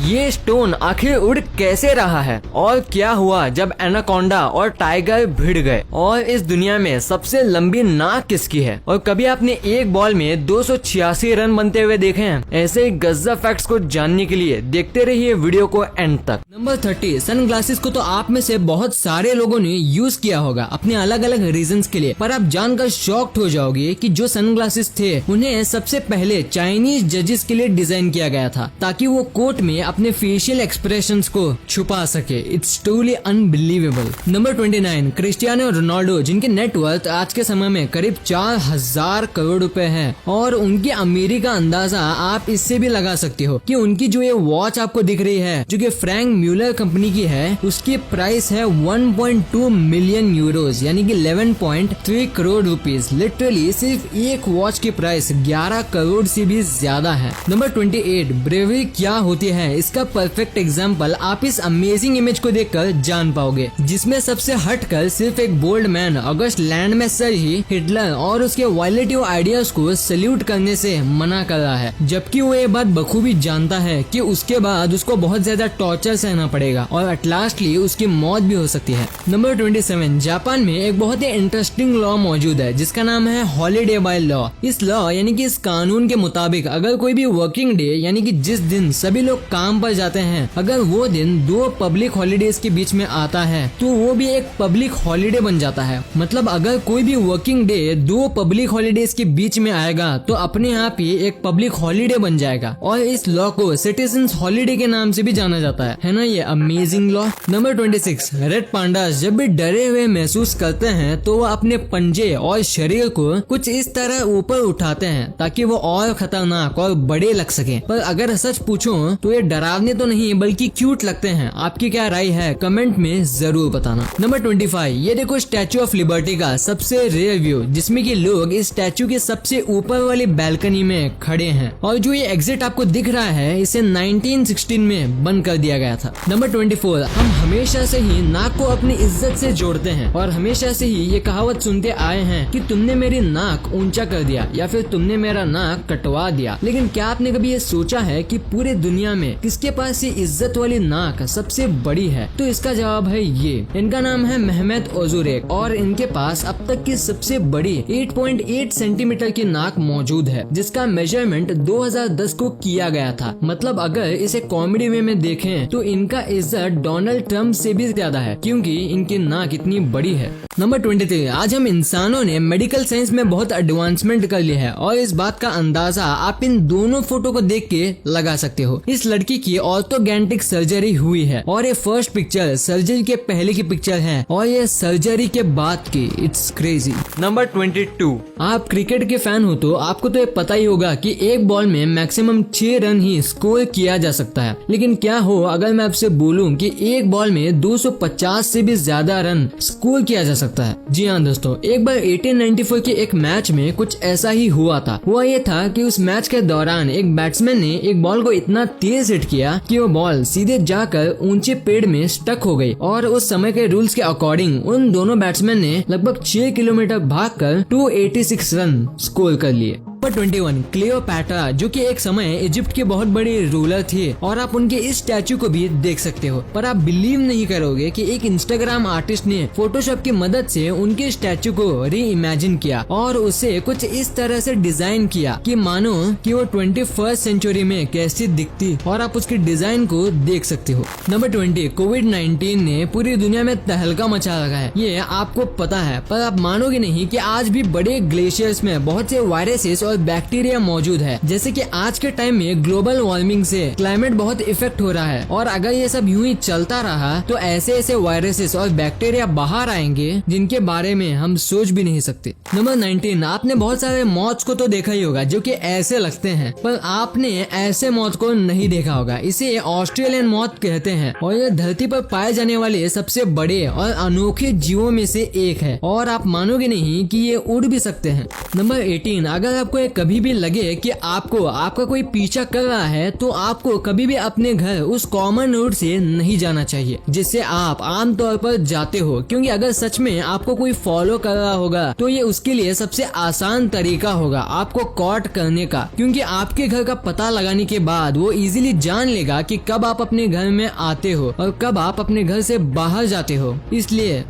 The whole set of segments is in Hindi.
ये स्टोन आखिर उड़ कैसे रहा है और क्या हुआ जब एनाकोंडा और टाइगर भिड़ गए, और इस दुनिया में सबसे लंबी नाक किसकी है, और कभी आपने एक बॉल में 286 रन बनते हुए देखे हैं। ऐसे ही गज़ब फैक्ट्स को जानने के लिए देखते रहिए वीडियो को एंड तक। नंबर 30, सनग्लासेस को तो आप में से बहुत सारे लोगों ने यूज किया होगा अपने अलग अलग रीजंस के लिए, पर आप जानकर शॉक्ड हो जाओगे कि जो सनग्लासेस थे उन्हें सबसे पहले चाइनीज जजेस के लिए डिजाइन किया गया था ताकि वो कोर्ट में अपने फेशियल एक्सप्रेशंस को छुपा सके। It's truly unbelievable. Number 29, Cristiano Ronaldo, जिनके नेटवर्थ आज के समय में करीब 4000 करोड़ रुपए है, और उनकी अमीरी का अंदाजा आप इससे भी लगा सकते हो कि उनकी जो ये वॉच आपको दिख रही है जो कि फ्रैंक म्यूलर कंपनी की है, उसकी प्राइस है 1.2 मिलियन यूरोज यानी कि 11.3 करोड़ रुपीस। लिटरली सिर्फ एक वॉच की प्राइस 11 करोड़ से भी ज्यादा है। नंबर 28, ब्रेवरी क्या होती है इसका परफेक्ट एग्जाम्पल आप इस अमेजिंग इमेज को देखकर जान पाओगे, जिसमें सबसे हटकर सिर्फ एक बोल्ड मैन अगस्त लैंडमेसर ही हिटलर और उसके वायलेटिव आइडियाज को सल्यूट करने से मना कर रहा है, जबकि वो ये बात बखूबी जानता है कि उसके बाद उसको बहुत ज्यादा टॉर्चर सहना पड़ेगा और एट लास्टली उसकी मौत भी हो सकती है। नंबर 27, जापान में एक बहुत ही इंटरेस्टिंग लॉ मौजूद है जिसका नाम है हॉलीडे बाय लॉ। इस लॉ यानी कि इस कानून के मुताबिक अगर कोई भी वर्किंग डे यानी कि जिस दिन सभी लोग काम पर जाते हैं, अगर वो दिन 2 पब्लिक हॉलीडेज के बीच में आता है तो वो भी एक पब्लिक हॉलीडे बन जाता है। मतलब अगर कोई भी वर्किंग डे 2 पब्लिक हॉलीडेज के बीच में आएगा तो अपने आप ही एक पब्लिक हॉलीडे बन जाएगा, और इस लॉ को सिटीजन्स हॉलीडे के नाम से भी जाना जाता है ना ये amazing law. Number 26, red pandas जब भी डरे हुए महसूस करते हैं तो वो अपने पंजे और शरीर को कुछ इस तरह ऊपर उठाते हैं ताकि वो और खतरनाक और बड़े लग सके। पर अगर सच पूछो तो ये डरावने तो नहीं बल्कि क्यूट लगते हैं। आपकी क्या राय है कमेंट में जरूर बताना। नंबर 25, ये देखो स्टैचू ऑफ लिबर्टी का सबसे रेयर व्यू, जिसमें कि लोग इस स्टैचू के सबसे ऊपर वाली बैल्कनी में खड़े हैं, और जो ये एग्जिट आपको दिख रहा है इसे 1916 में बंद कर दिया गया था। नंबर 24, हम हमेशा से ही नाक को अपनी इज्जत से जोड़ते हैं और हमेशा से ही ये कहावत सुनते आए हैं कि तुमने मेरी नाक ऊंचा कर दिया या फिर तुमने मेरा नाक कटवा दिया। लेकिन क्या आपने कभी ये सोचा है कि पूरे दुनिया में किसके पास ये इज्जत वाली नाक सबसे बड़ी है? तो इसका जवाब है ये, इनका नाम है मेहमेद ओजुरेक, और इनके पास अब तक की सबसे बड़ी 8.8 सेंटीमीटर की नाक मौजूद है, जिसका मेजरमेंट 2010 को किया गया था। मतलब अगर इसे कॉमेडी वे में देखें तो इनका इज्जत डोनाल्ड ट्रम्प से भी ज्यादा है, क्योंकि इनकी नाक इतनी बड़ी है। नंबर 23, आज हम इंसानों ने मेडिकल साइंस में बहुत एडवांसमेंट कर ली है, और इस बात का अंदाजा आप इन दोनों फोटो को देख के लगा सकते हो। इस लड़की की ऑर्थोगेंटिक सर्जरी हुई है, और ये फर्स्ट पिक्चर सर्जरी के पहले की पिक्चर है, और ये सर्जरी के बाद की। It's crazy. नंबर 22, आप क्रिकेट के फैन हो तो आपको तो ये पता ही होगा कि एक बॉल में मैक्सिमम 6 रन ही स्कोर किया जा सकता है। लेकिन क्या हो अगर मैं आपसे बोलूं कि एक बॉल में 250 से भी ज्यादा रन स्कोर किया जा सकता है? जी हाँ दोस्तों, एक बार 1894 के एक मैच में कुछ ऐसा ही हुआ था। हुआ ये था कि उस मैच के दौरान एक बैट्समैन ने एक बॉल को इतना तेज हिट किया कि वो बॉल सीधे जाकर ऊंचे पेड़ में स्टक हो गई, और उस समय के रूल्स के अकॉर्डिंग उन दोनों बैट्समैन ने लगभग 6 किलोमीटर भागकर 286 रन स्कोर कर लिए। नंबर 21, क्लियोपैट्रा, जो कि एक समय इजिप्ट की बहुत बड़ी रूलर थी, और आप उनके इस स्टैचू को भी देख सकते हो। पर आप बिलीव नहीं करोगे कि एक इंस्टाग्राम आर्टिस्ट ने फोटोशॉप की मदद से उनके स्टैचू को री इमेजिन किया और उसे कुछ इस तरह से डिजाइन किया कि मानो कि वो 21st सेंचुरी में कैसी दिखती, और आप उसकी डिजाइन को देख सकते हो। नंबर 20, कोविड-19 ने पूरी दुनिया में तहलका मचा रखा है, ये आपको पता है, पर आप मानोगे नहीं कि आज भी बड़े ग्लेशियर्स में बहुत से वायरसेस और बैक्टीरिया मौजूद है। जैसे कि आज के टाइम में ग्लोबल वार्मिंग से क्लाइमेट बहुत इफेक्ट हो रहा है, और अगर ये सब यूं ही चलता रहा तो ऐसे ऐसे वायरसेस और बैक्टीरिया बाहर आएंगे जिनके बारे में हम सोच भी नहीं सकते। नंबर 19, आपने बहुत सारे मौत को तो देखा ही होगा जो कि ऐसे लगते हैं, पर आपने ऐसे मौत को नहीं देखा होगा। इसे ऑस्ट्रेलियन मौत कहते हैं, और ये धरती पर पाए जाने वाले सबसे बड़े और अनोखे जीवों में से एक है, और आप मानोगे नहीं कि ये उड़ भी सकते हैं। नंबर 18, अगर आपको तुम्हें कभी भी लगे कि आपको आपका कोई पीछा कर रहा है तो आपको कभी भी अपने घर उस कॉमन रोड से नहीं जाना चाहिए जिससे आप आमतौर पर जाते हो, क्योंकि अगर सच में आपको कोई फॉलो कर रहा होगा तो ये उसके लिए सबसे आसान तरीका होगा आपको कॉट करने का, क्योंकि आपके घर का पता लगाने के बाद वो इजीली जान लेगा कि कब आप अपने घर में आते हो और कब आप अपने घर से बाहर जाते हो, इसलिए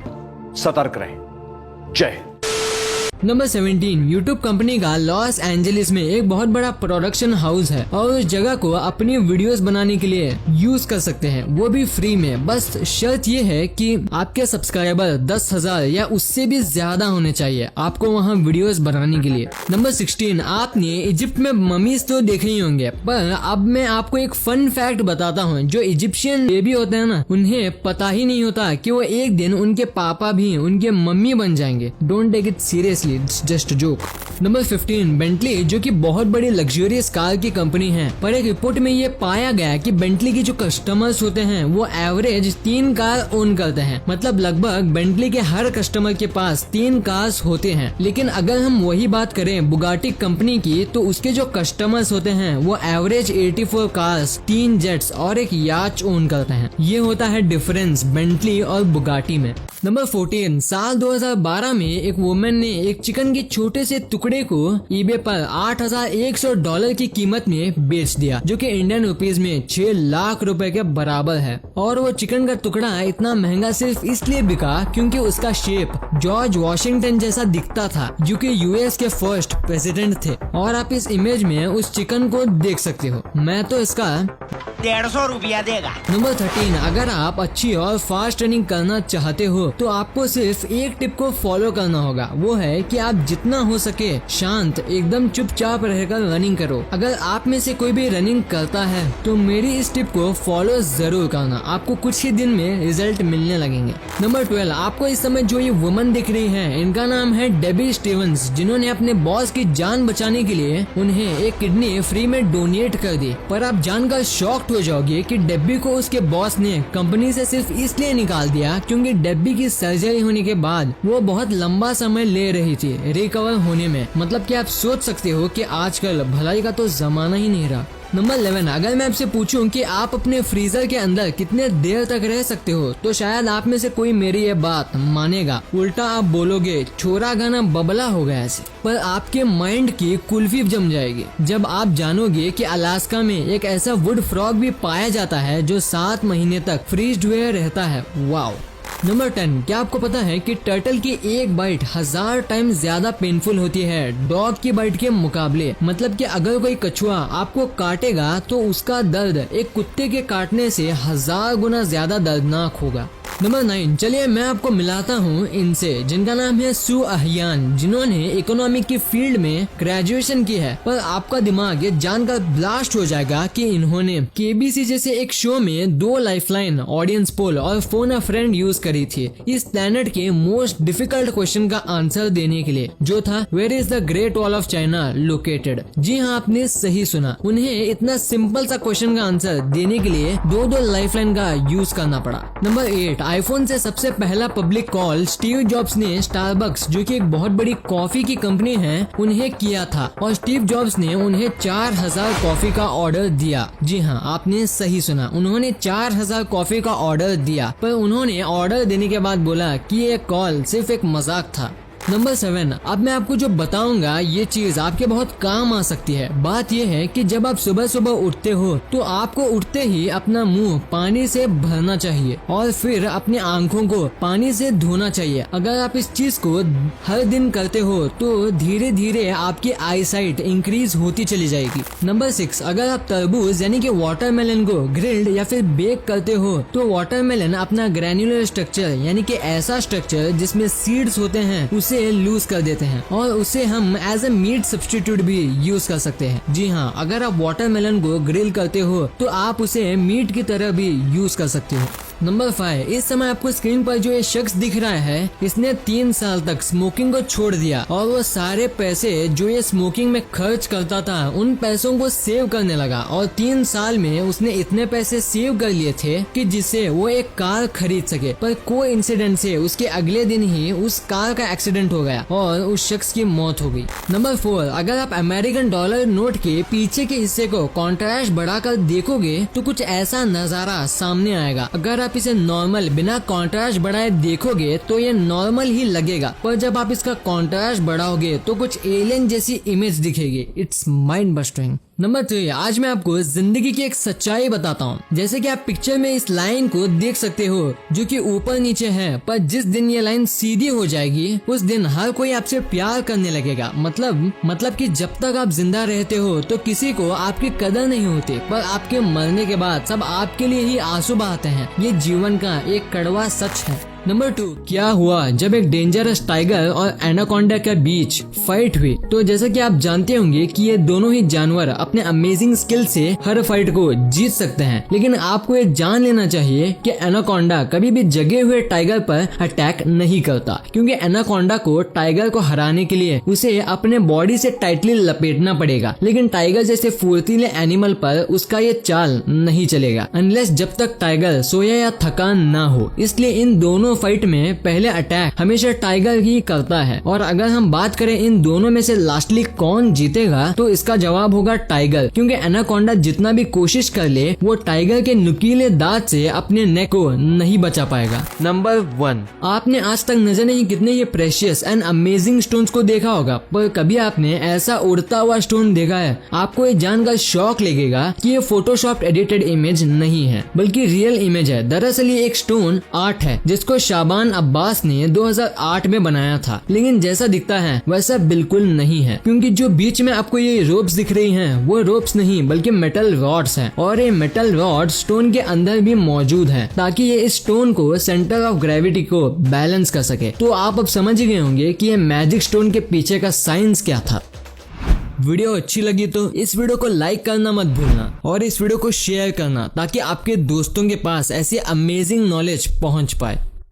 सतर्क रहें। जय। नंबर 17, यूट्यूब कंपनी का लॉस एंजलिस में एक बहुत बड़ा प्रोडक्शन हाउस है और उस जगह को अपनी वीडियोस बनाने के लिए यूज कर सकते हैं, वो भी फ्री में। बस शर्त ये है कि आपके सब्सक्राइबर 10,000 या उससे भी ज्यादा होने चाहिए आपको वहाँ वीडियोस बनाने के लिए। नंबर 16, आपने इजिप्ट में ममीज तो देखे ही होंगे, पर अब मैं आपको एक फन फैक्ट बताता हूँ। जो इजिप्शियन बेबी होते हैं ना, उन्हें पता ही नहीं होता कि वो एक दिन उनके पापा भी उनके मम्मी बन जाएंगे। Don't take it seriously, it's just joke. Number 15, Bentley जो कि बहुत बड़ी लग्जरियस कार की कंपनी है, पर एक रिपोर्ट में ये पाया गया कि बेंटली के जो कस्टमर्स होते हैं वो एवरेज 3 कार ओन करते हैं। मतलब लगभग बेंटली के हर कस्टमर के पास 3 कार्स होते हैं। लेकिन अगर हम वही बात करें बुगाटी कंपनी की, तो उसके जो कस्टमर्स होते हैं वो एवरेज 84 कार्स, 3 जेट्स और एक याच ओन करते हैं। ये होता है डिफरेंस बेंटली और बुगाटी में। नंबर 14, साल 2012 में एक वुमेन ने एक चिकन के छोटे से टुकड़े को ईबे पर $8,100 की कीमत में बेच दिया, जो कि इंडियन रुपीज में 6 लाख रुपए के बराबर है। और वो चिकन का टुकड़ा इतना महंगा सिर्फ इसलिए बिका क्योंकि उसका शेप जॉर्ज वॉशिंगटन जैसा दिखता था, जो कि यूएस के फर्स्ट प्रेसिडेंट थे। और आप इस इमेज में उस चिकन को देख सकते हो। मैं तो इसका 150 रुपया देगा। नंबर 13, अगर आप अच्छी और फास्ट रनिंग करना चाहते हो तो आपको सिर्फ एक टिप को फॉलो करना होगा। वो है कि आप जितना हो सके शांत, एकदम चुपचाप रहकर रनिंग करो। अगर आप में से कोई भी रनिंग करता है तो मेरी इस टिप को फॉलो जरूर करना, आपको कुछ ही दिन में रिजल्ट मिलने लगेंगे। नंबर 12, आपको इस समय जो ये वुमन दिख रही है, इनका नाम है डेबी स्टीवंस, जिन्होंने अपने बॉस की जान बचाने के लिए उन्हें एक किडनी फ्री में डोनेट कर दी। पर आप जानकर शॉक्ड हो जाओगे कि डेब्बी को उसके बॉस ने कंपनी से सिर्फ इसलिए निकाल दिया क्योंकि डेब्बी की सर्जरी होने के बाद वो बहुत लंबा समय ले रही थी रिकवर होने में। मतलब कि आप सोच सकते हो कि आजकल भलाई का तो जमाना ही नहीं रहा। नंबर 11, अगर मैं आपसे पूछूं कि आप अपने फ्रीजर के अंदर कितने देर तक रह सकते हो तो शायद आप में से कोई मेरी ये बात मानेगा। उल्टा आप बोलोगे छोरा गाना बबला हो गया ऐसे। पर आपके माइंड की कुल्फी जम जाएगी जब आप जानोगे कि अलास्का में एक ऐसा वुड फ्रॉग भी पाया जाता है जो 7 महीने तक फ्रीज्ड हुए रहता है। वाओ। नंबर 10, क्या आपको पता है कि टर्टल की एक बाइट 1000 टाइम ज्यादा पेनफुल होती है डॉग की बाइट के मुकाबले। मतलब कि अगर कोई कछुआ आपको काटेगा तो उसका दर्द एक कुत्ते के काटने से 1000 गुना ज्यादा दर्दनाक होगा। नंबर 9, चलिए मैं आपको मिलाता हूँ इनसे, जिनका नाम है सू अहियान, जिन्होंने इकोनॉमिक की फील्ड में ग्रेजुएशन की है। पर आपका दिमाग ये जानकर ब्लास्ट हो जाएगा कि इन्होंने केबीसी जैसे एक शो में 2 लाइफलाइन, ऑडियंस पोल और फोन अ फ्रेंड यूज करी थी इस प्लेनेट के मोस्ट डिफिकल्ट क्वेश्चन का आंसर देने के लिए, जो था where is the great wall of China located. जी हाँ, आपने सही सुना, उन्हें इतना सिंपल सा क्वेश्चन का आंसर देने के लिए 2 लाइफलाइन का यूज करना पड़ा। नंबर 8, आईफोन से सबसे पहला पब्लिक कॉल स्टीव जॉब्स ने स्टारबक्स, जो कि एक बहुत बड़ी कॉफी की कंपनी है, उन्हें किया था और स्टीव जॉब्स ने उन्हें 4000 कॉफी का ऑर्डर दिया। जी हाँ, आपने सही सुना, उन्होंने 4000 कॉफी का ऑर्डर दिया। पर उन्होंने ऑर्डर देने के बाद बोला कि ये कॉल सिर्फ एक मजाक था। नंबर 7, अब मैं आपको जो बताऊंगा ये चीज आपके बहुत काम आ सकती है। बात ये है कि जब आप सुबह सुबह उठते हो तो आपको उठते ही अपना मुंह पानी से भरना चाहिए और फिर अपनी आंखों को पानी से धोना चाहिए। अगर आप इस चीज को हर दिन करते हो तो धीरे धीरे आपकी आई साइट इंक्रीज होती चली जाएगी। नंबर 6, अगर आप तरबूज यानी कि वाटरमेलन को ग्रिल्ड या फिर बेक करते हो तो वाटरमेलन अपना ग्रैन्युलर स्ट्रक्चर यानी कि ऐसा स्ट्रक्चर जिसमें सीड्स होते हैं उसे लूज कर देते हैं और उसे हम एज ए मीट सब्स्टिट्यूट भी यूज कर सकते हैं। जी हाँ, अगर आप वाटरमेलन को ग्रिल करते हो तो आप उसे मीट की तरह भी यूज कर सकते हो। नंबर 5, इस समय आपको स्क्रीन पर जो ये शख्स दिख रहा है, इसने 3 साल तक स्मोकिंग को छोड़ दिया और वो सारे पैसे जो ये स्मोकिंग में खर्च करता था उन पैसों को सेव करने लगा और 3 साल में उसने इतने पैसे सेव कर लिए थे कि जिससे वो एक कार खरीद सके। पर कोई इंसिडेंट से उसके अगले दिन ही उस कार का एक्सीडेंट हो गया और उस शख्स की मौत हो गई। नंबर 4, अगर आप अमेरिकन डॉलर नोट के पीछे के हिस्से को कॉन्ट्रास्ट बढ़ाकर देखोगे तो कुछ ऐसा नजारा सामने आएगा। अगर आप इसे नॉर्मल बिना कॉन्ट्रास्ट बढ़ाए देखोगे तो ये नॉर्मल ही लगेगा, पर जब आप इसका कॉन्ट्रास्ट बढ़ाओगे तो कुछ एलियन जैसी इमेज दिखेगी। It's mind bursting. नंबर 3, आज मैं आपको जिंदगी की एक सच्चाई बताता हूँ। जैसे कि आप पिक्चर में इस लाइन को देख सकते हो जो कि ऊपर नीचे है, पर जिस दिन ये लाइन सीधी हो जाएगी उस दिन हर कोई आपसे प्यार करने लगेगा। मतलब कि जब तक आप जिंदा रहते हो तो किसी को आपकी कदर नहीं होती, पर आपके मरने के बाद सब आपके लिए ही आंसू बहाते हैं। ये जीवन का एक कड़वा सच है। नंबर 2, क्या हुआ जब एक डेंजरस टाइगर और एनाकोंडा के बीच फाइट हुई। तो जैसा कि आप जानते होंगे कि ये दोनों ही जानवर अपने अमेजिंग स्किल से हर फाइट को जीत सकते हैं, लेकिन आपको ये जान लेना चाहिए कि एनाकोंडा कभी भी जगे हुए टाइगर पर अटैक नहीं करता, क्योंकि एनाकोंडा को टाइगर को हराने के लिए उसे अपने बॉडी से टाइटली लपेटना पड़ेगा, लेकिन टाइगर जैसे फुर्तीले एनिमल पर उसका ये चाल नहीं चलेगा अनलेस जब तक टाइगर सोया या थकान ना हो। इसलिए इन दोनों फाइट में पहले अटैक हमेशा टाइगर ही करता है। और अगर हम बात करें इन दोनों में से लास्टली कौन जीतेगा तो इसका जवाब होगा टाइगर, क्योंकि एनाकोंडा जितना भी कोशिश कर ले वो टाइगर के नुकीले दांत से अपने नेक को नहीं बचा पाएगा। नंबर 1, आपने आज तक न जाने कितने ये प्रेशियस एंड अमेजिंग स्टोन्स को देखा होगा, पर कभी आपने ऐसा उड़ता हुआ स्टोन देखा है? आपको ये जानकर शौक लगेगा कि ये फोटोशॉप एडिटेड इमेज नहीं है बल्कि रियल इमेज है। दरअसल ये एक स्टोन आर्ट है जिसको शाबान अब्बास ने 2008 में बनाया था, लेकिन जैसा दिखता है वैसा बिल्कुल नहीं है, क्योंकि जो बीच में आपको ये रोप्स दिख रही हैं वो रोप्स नहीं बल्कि मेटल रॉड्स हैं, और ये मेटल रॉड स्टोन के अंदर भी मौजूद है ताकि ये इस स्टोन को सेंटर ऑफ ग्रेविटी को बैलेंस कर सके। तो आप अब समझ गए होंगे कि ये मैजिक स्टोन के पीछे का साइंस क्या था। वीडियो अच्छी लगी तो इस वीडियो को लाइक करना मत भूलना और इस वीडियो को शेयर करना ताकि आपके दोस्तों के पास ऐसी अमेजिंग नॉलेज पहुंच पाए।